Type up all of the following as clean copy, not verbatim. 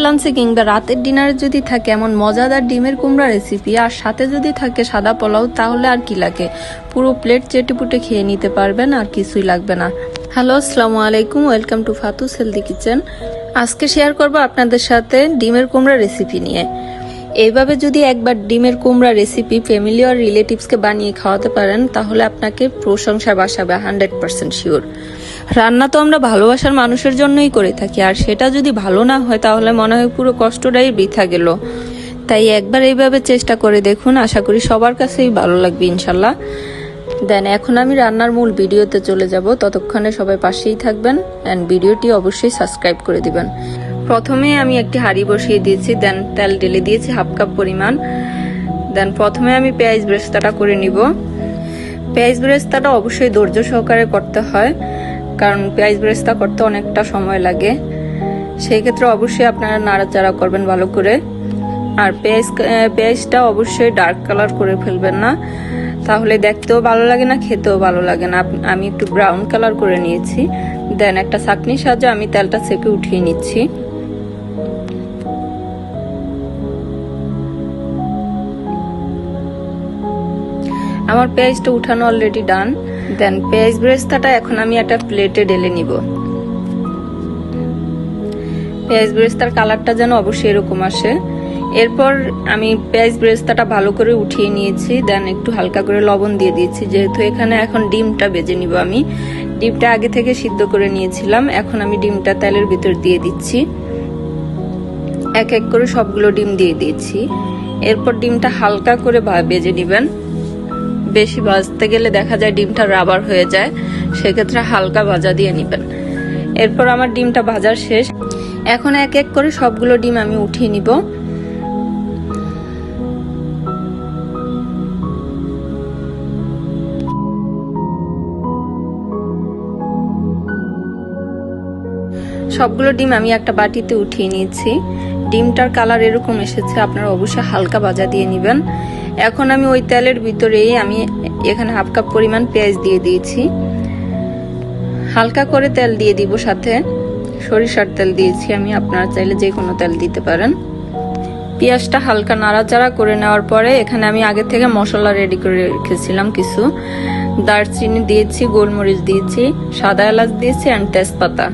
লাঞ্চে কিংবা রাতের ডিনারে যদি থাকে এমন মজাদার ডিমের কুমড়া রেসিপি আর সাথে যদি থাকে সাদা পোলাও, তাহলে আর কি লাগে, পুরো প্লেট চেটেপুটে খেয়ে নিতে পারবেন, আর কিছুই লাগবে না। হ্যালো, আসসালামু আলাইকুম, ওয়েলকাম টু ফাতুস হেলদি কিচেন। আজকে শেয়ার করব আপনাদের সাথে ডিমের কুমড়া রেসিপি নিয়ে। এইভাবে যদি একবার ডিমের কুমড়া রেসিপি ফ্যামিলি আর রিলেটিভসকে বানিয়ে খাওয়াতে পারেন, তাহলে আপনাকে প্রশংসা বাসাবে 100% শিওর। রান্না তো আমরা ভালোবাসার মানুষের জন্যই করে থাকি, আর সেটা যদি ভালো না হয় তাহলে মনে হয় পুরো কষ্টটাই বৃথা গেল। তাই একবার এইভাবে চেষ্টা করে দেখুন, আশা করি সবার কাছেই ভালো লাগবে ইনশাল্লাহ। দেন এখন আমি রান্নার মূল ভিডিওতে চলে যাব, ততক্ষণে সবাই পাশেই থাকবেন অ্যান্ড ভিডিওটি অবশ্যই সাবস্ক্রাইব করে দিবেন। প্রথমে আমি একটি হাঁড়ি বসিয়ে দিয়েছি, দেন তেল ঢেলে দিয়েছি 1/2 কাপ পরিমাণ। দেন প্রথমে আমি পেঁয়াজ বেরেস্তাটা করে নিব। পেঁয়াজ বেরেস্তাটা অবশ্যই ধৈর্য সহকারে করতে হয়, কারণ পেঁয়াজ বেরেস্তা করতে অনেকটা সময় লাগে। সেই ক্ষেত্রে অবশ্যই আপনারা নাড়াচাড়া করবেন ভালো করে। আর পেঁয়াজটা অবশ্যই ডার্ক কালার করে ফেলবেন না, তাহলে দেখতেও ভালো লাগে না, খেতেও ভালো লাগে না। আমি একটু ব্রাউন কালার করে নিয়েছি। দেন একটা ছাঁকনির সাহায্যে আমি তেলটা ছেঁকে উঠিয়ে নিচ্ছি। আমার পেঁয়াজটা উঠানো অলরেডি ডান। দেন পেঁয়াজ বেরেস্তাটা এখন আমি একটা প্লেটে ঢেলে নিব। পেঁয়াজ বেরেস্তার কালারটা যেন অবশ্যই এরকম আসে। এরপর আমি পেঁয়াজ বেরেস্তাটা ভালো করে উঠিয়ে নিয়েছি। দেন একটু হালকা করে লবণ দিয়ে দিয়েছি, যেহেতু এখানে এখন ডিমটা ভেজে নিব। আমি ডিমটা আগে থেকে সিদ্ধ করে নিয়েছিলাম, এখন আমি ডিমটা তেলের ভিতর দিয়ে দিচ্ছি। এক এক করে সবগুলো ডিম দিয়ে দিয়েছি। এরপর ডিমটা হালকা করে ভেজে নেবেন। বেশি ভাজতে গেলে দেখা যায় ডিমটা রাবার হয়ে যায়, সেক্ষেত্রে হালকা ভাজা দিয়ে নেবেন। এরপর আমার ডিমটা ভাজা শেষ। এখন এক এক করে সবগুলো ডিম আমি উঠিয়ে নিব। সবগুলো ডিম আমি একটা বাটিতে উঠিয়ে নিয়েছি। ডিমটার কালার এরকম এসেছে, আপনারা অবশ্যই হালকা ভাজা দিয়ে নেবেন। এখন আমি ওই তেলের ভিতরেই আমি এখানে 1/2 কাপ পরিমাণ পেঁয়াজ দিয়ে দিয়েছি। হালকা করে তেল দিয়ে দিব, সাথে সরিষার তেল দিয়েছি আমি, আপনারা চাইলে যে কোনো তেল দিতে পারেন। পেঁয়াজটা হালকা নাড়াচাড়া করে নেওয়ার পরে এখানে আমি আগে থেকে মশলা রেডি করে রেখেছিলাম কিছু। দারচিনি দিয়েছি, গোলমরিচ দিয়েছি, সাদা এলাচ দিয়েছি অ্যান্ড তেজপাতা।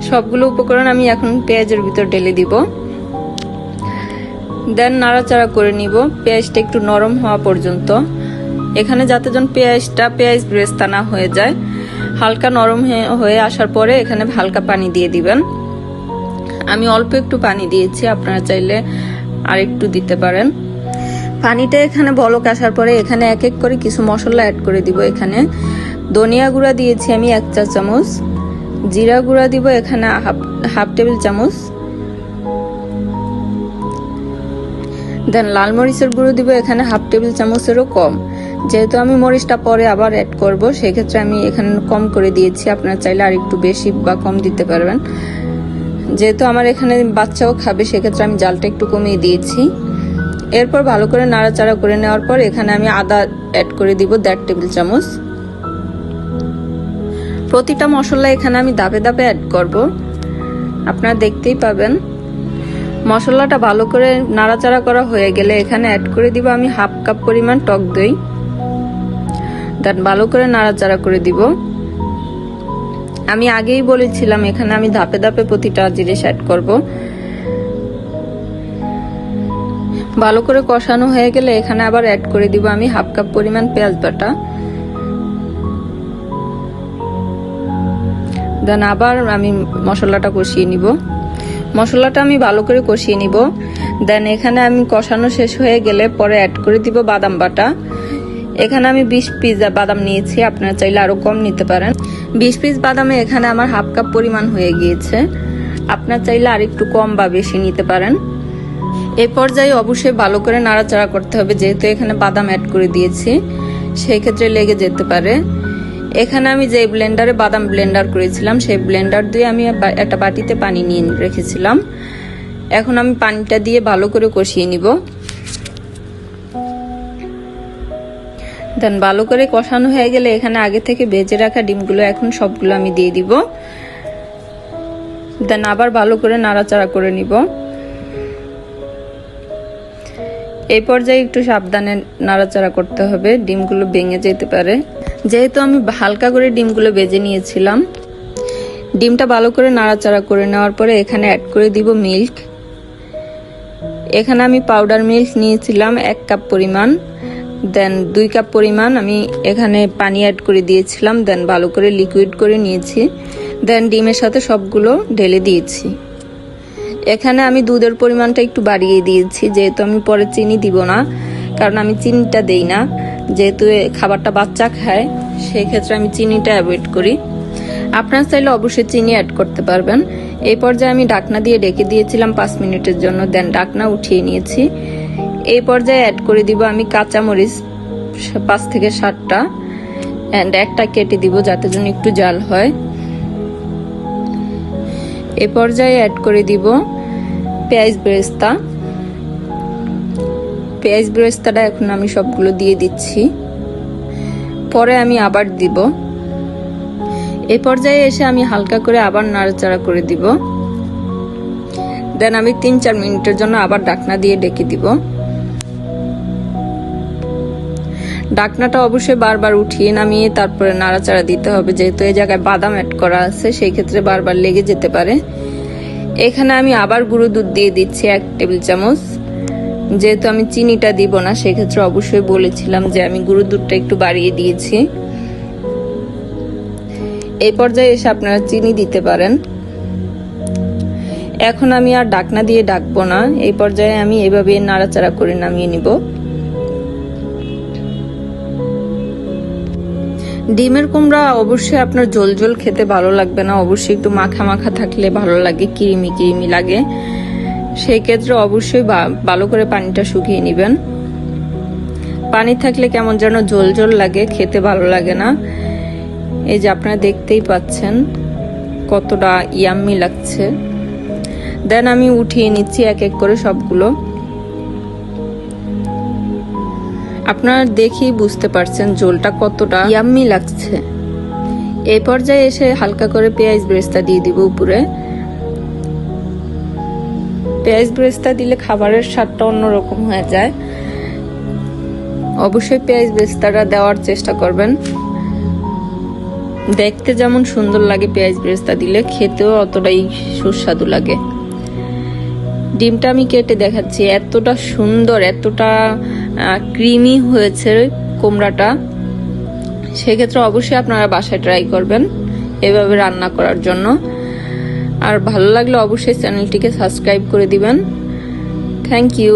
সবগুলো উপকরণ আমি এখন পেঁয়াজের ভিতর ঢেলে দিব। দেন নাড়াচাড়া করে নিব পেঁয়াজটা একটু নরম হওয়া পর্যন্ত। এখানে যাতে যেন পেঁয়াজ বেরেস্তা না হয়ে যায়, হালকা নরম হয়ে আসার পরে এখানে হালকা পানি দিয়ে দিবেন। আমি অল্প একটু পানি দিয়েছি, আপনারা চাইলে আর একটু দিতে পারেন। পানিটা এখানে বলক আসার পরে এখানে এক এক করে কিছু মশলা অ্যাড করে দিব। এখানে ধনিয়া গুঁড়া দিয়েছি আমি 1 চা চামচ, জিরা গুঁড়া দিব এখানে হাফ টেবিল চামচ, দেন লাল মরিচের গুঁড়ো দিব এখানে হাফ টেবিল চামচেরও কম। যেহেতু আমি মরিচটা পরে আবার অ্যাড করব, সেক্ষেত্রে আমি এখানে কম করে দিয়েছি। আপনারা চাইলে আর একটু বেশি বা কম দিতে পারবেন। যেহেতু আমার এখানে বাচ্চাও খাবে, সেক্ষেত্রে আমি জালটা একটু কমিয়ে দিয়েছি। এরপর ভালো করে নাড়াচাড়া করে নেওয়ার পর এখানে আমি আদা অ্যাড করে দিব 1.5 টেবিল চামচ। প্রতিটা মশলা এখানে আমি ধাপে ধাপে অ্যাড করব, আপনারা দেখতেই পাবেন। মশলাটা ভালো করে নাড়াচাড়া করা হয়ে গেলে এখানে অ্যাড করে দিব আমি 1/2 কাপ পরিমাণ টক দই। দেন ভালো করে নাড়াচাড়া করে দিব। আমি আগেই বলেছিলাম এখানে আমি ধাপে ধাপে প্রতিটা জিনিস অ্যাড করব। ভালো করে কষানো হয়ে গেলে এখানে আবার অ্যাড করে দিব আমি 1/2 কাপ পরিমাণ পেঁয়াজ বাটা। দেন আবার আমি মশলাটা কষিয়ে নিব। মশলাটা আমি ভালো করে কষিয়ে নিব। দেন এখানে আমি কষানো শেষ হয়ে গেলে পরে অ্যাড করে দিব বাদাম বাটা। এখানে আমি 20 পিস বাদাম নিয়েছি, আপনারা চাইলে আরো কম নিতে পারেন। 20 পিস বাদামে এখানে আমার 1/2 কাপ পরিমাণ হয়ে গিয়েছে, আপনারা চাইলে আর একটু কম বা বেশি নিতে পারেন। এই পর্যায়ে অবশ্যই ভালো করে নাড়াচাড়া করতে হবে, যেহেতু এখানে বাদাম অ্যাড করে দিয়েছি, সেই ক্ষেত্রে লেগে যেতে পারে। এখানে আমি যে ব্লেন্ডারে বাদাম ব্লেন্ডার করেছিলাম, সেই ব্লেন্ডার দিয়ে আমি একটা বাটিতে পানি নিয়ে রেখেছিলাম। এখন আমি পানিটা দিয়ে ভালো করে কষিয়ে নিব। দেন ভালো করে কষানো হয়ে গেলে এখানে আগে থেকে ভেজে রাখা ডিমগুলো এখন সবগুলো আমি দিয়ে দিব। দেন আবার ভালো করে নাড়াচাড়া করে নিব। এই পর্যায়ে একটু সাবধানে নাড়াচাড়া করতে হবে, ডিমগুলো ভেঙে যেতে পারে। যেহেতু আমি হালকা করে ডিমগুলো ভেজে নিয়েছিলাম, ডিমটা ভালো করে নাড়াচাড়া করে নেওয়ার পরে এখানে অ্যাড করে দিব মিল্ক। এখানে আমি পাউডার মিল্ক নিয়েছিলাম 1 কাপ পরিমাণ, দেন 2 কাপ পরিমাণ আমি এখানে পানি অ্যাড করে দিয়েছিলাম, দেন ভালো করে লিকুইড করে নিয়েছি, দেন ডিমের সাথে সবগুলো ঢেলে দিয়েছি। এখানে আমি দুধের পরিমাণটা একটু বাড়িয়ে দিয়েছি, যেহেতু আমি পরে চিনি দিব না, কারণ আমি চিনিটা দেই না, যেহেতু খাবারটা বাচ্চা খায়, সেই ক্ষেত্রে আমি চিনিটা অ্যাভয়েড করি। আপনারা চাইলে অবশ্যই চিনি অ্যাড করতে পারবেন। এই পর্যায়ে আমি ঢাকনা দিয়ে ঢেকে দিয়েছিলাম 5 মিনিটের জন্য, দেন ঢাকনা উঠিয়ে নিয়েছি। এই পর্যায়ে অ্যাড করে দিব আমি কাঁচামরিচ 5 থেকে 7টা, অ্যান্ড একটা কেটে দিব যাতে জন্য একটু জাল হয়। এই পর্যায়ে অ্যাড করে দিব পেঁয়াজ বেরেস্তা। পেঁয়াজ বেরেস্তাটা এখন আমি সবগুলো দিয়ে দিচ্ছি, পরে আমি আবার দিব। এই পর্যায়ে এসে আমি হালকা করে আবার নাড়াচাড়া করে দিব, দেন আমি 3-4 মিনিটের জন্য আবার ঢাকনা দিয়ে ঢেকে দিব। ঢাকনাটা অবশ্যই বারবার উঠিয়ে নামিয়ে তারপরে নাড়াচাড়া দিতে হবে, যেহেতু এই জায়গায় বাদাম অ্যাড করা আছে, সেই ক্ষেত্রে বারবার লেগে যেতে পারে। এখানে আমি আবার গুঁড়ো দুধ দিয়ে দিচ্ছি 1 টেবিল চামচ। যেহেতু আমি চিনিটা দিব না, সেই ক্ষেত্রে অবশ্যই বলেছিলাম যে আমি গুঁড়ো দুধটা একটু বাড়িয়ে দিয়েছি। এই পর্যায়ে এসে আপনারা চিনি দিতে পারেন। এখন আমি আর ঢাকনা দিয়ে ঢাকবো না, এই পর্যায়ে আমি এভাবে নাড়াচাড়া করে নামিয়ে নিব। ডিমের কুমড়া অবশ্যই আপনার ঝোল ঝোল খেতে ভালো লাগবে না, অবশ্যই একটু মাখা মাখা থাকলে ভালো লাগে, ক্রিমি ক্রিমি লাগে। সেই ক্ষেত্রে অবশ্যই ভালো করে পানিটা শুকিয়ে নেবেন। পানি থাকলে কেমন যেন ঝোল ঝোল লাগে, খেতে ভালো লাগে না। এই যে আপনারা দেখতেই পাচ্ছেন কতটা ইয়াম্মি লাগছে। দেন আমি উঠিয়ে নিচ্ছি এক এক করে সবগুলো। আপনারা দেখেই বুঝতে পারছেন ঝোলটা কতটা ইয়াম্মি লাগছে। এই পর্যায়ে এসে হালকা করে পেঁয়াজ বেরেস্তা দিয়ে দিব উপরে। পেঁয়াজ বেরেস্তা দিলে খাবারের স্বাদটা অন্যরকম হয়ে যায়। অবশ্যই পেঁয়াজ বেরেস্তাটা দেওয়ার চেষ্টা করবেন। দেখতে যেমন সুন্দর লাগে পেঁয়াজ বেরেস্তা দিলে, খেতেও অতটাই সুস্বাদু লাগে। ডিমটা আমি কেটে দেখাচ্ছি, এতটা সুন্দর, এতটা ক্রিমি হয়েছে কুমড়াটা। সেক্ষেত্রে অবশ্যই আপনারা বাসায় ট্রাই করবেন এভাবে রান্না করার জন্য। আর ভালো লাগলে অবশ্যই চ্যানেলটিকে সাবস্ক্রাইব করে দিবেন। Thank you.